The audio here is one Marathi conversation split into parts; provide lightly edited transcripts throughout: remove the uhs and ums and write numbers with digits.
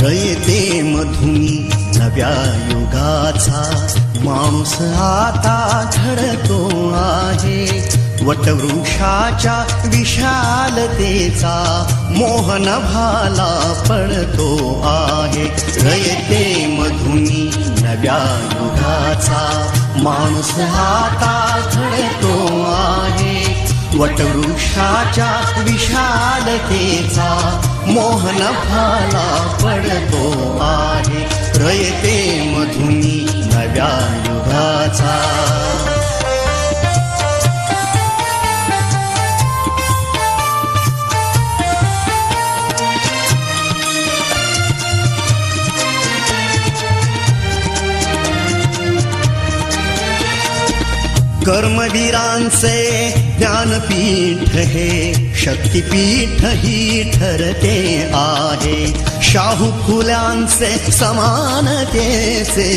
रयते मधुनी नव्या युगाचा माणूस आता घडतो आहे. वटवृक्षाच्या विशालतेचा मोहन भाला पडतो आहे. रयते मधुनी नव्या युगाचा माणूस आता घडतो आहे. वटवृक्षाच्या विशालतेचा मोहन भाला पडतो आहे. रयते मधुनी नव्या युगाचा. कर्मवीरांचे ज्ञानपीठ हे शक्तिपीठ ही ठरते आहे. शाहू फुल्यांचे समानतेचे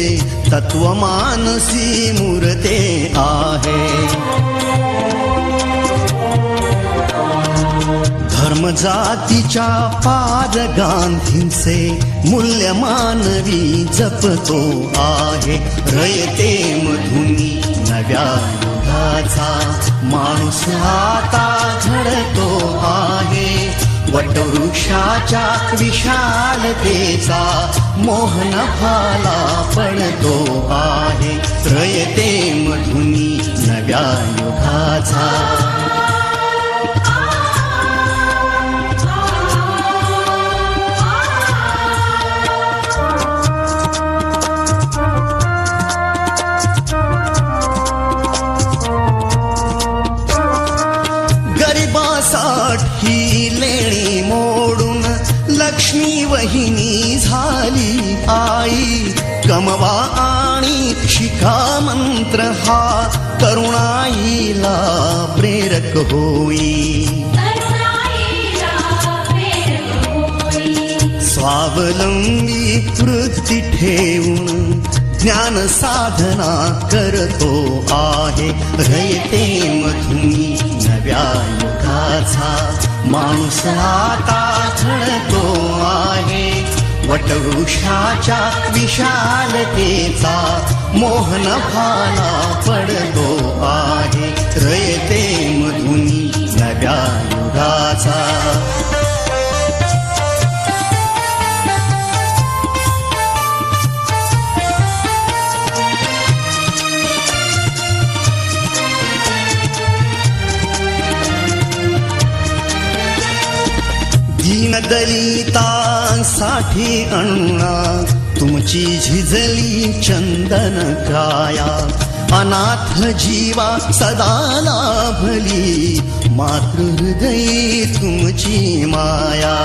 तत्वमानसी मूर्ते आहे. धर्म जातीच्या पाद गांधींचे मूल्य मानवी जपतो आहे. रयते मधुनी नव्या युगाचा माणूस आता घडतो आहे. वटवृक्षाच्या विशालतेचा मोहन भाला पडतो आहे. रयते मधुनी नव्या युगाचा. ही लेणी मोडून लक्ष्मी वहिनी झाली आई. कमवा आणि शिका मंत्र हा तरुणाईला प्रेरक होई. स्वावलंबी वृत्ती ठेवून ज्ञान साधना करतो आहे. रयते मधुनी नव्या युगाचा माणूस आता घडतो आहे. वटवृक्षाच्या विशालतेचा मोहन भाला पडतो आहे. रयते मधुनी नव्या युगाचा. दलितांसाठी अण्णा तुमची झिजली चंदन काया. अनाथ जीवा सदा लाभली मातृहृदयी तुमची माया.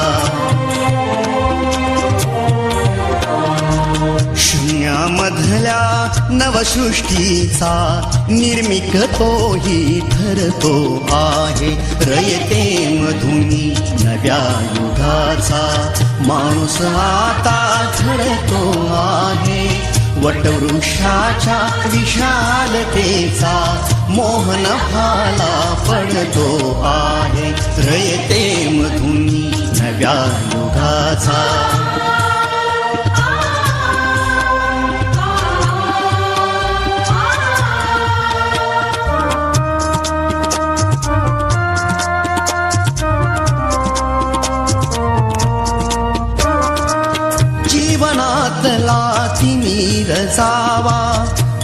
शून्यामधल्या नवसृष्टीचा निर्मिक तोही ठरतो आहे. रयते मधुनी नव्या युगाचा माणूस आता घडतो आहे. वटवृक्षाच्या विशालतेचा मोहन भाला पडतो आहे. रयते मधुनी नव्या युगाचा. जीवनातला तिमिर जावा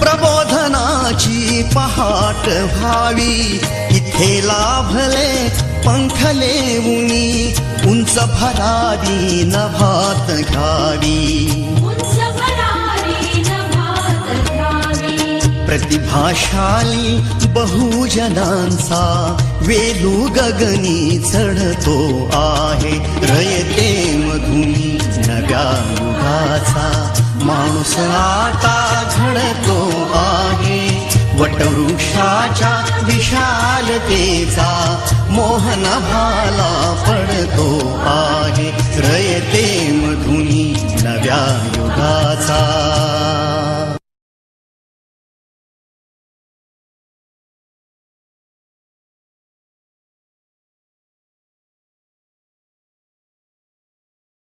प्रबोधनाची पहाट व्हावी. इथे लाभले पंखले उनी उंच भरारी नभात घ्यावी. प्रतिभाशाली बहुजनांचा वेलू गगनी चढतो आहे. रयते मधुनी नव्या युगाचा माणूस आता घडतो आहे. वटवृक्षाच्या विशालतेचा मोहन भाला पडतो आहे.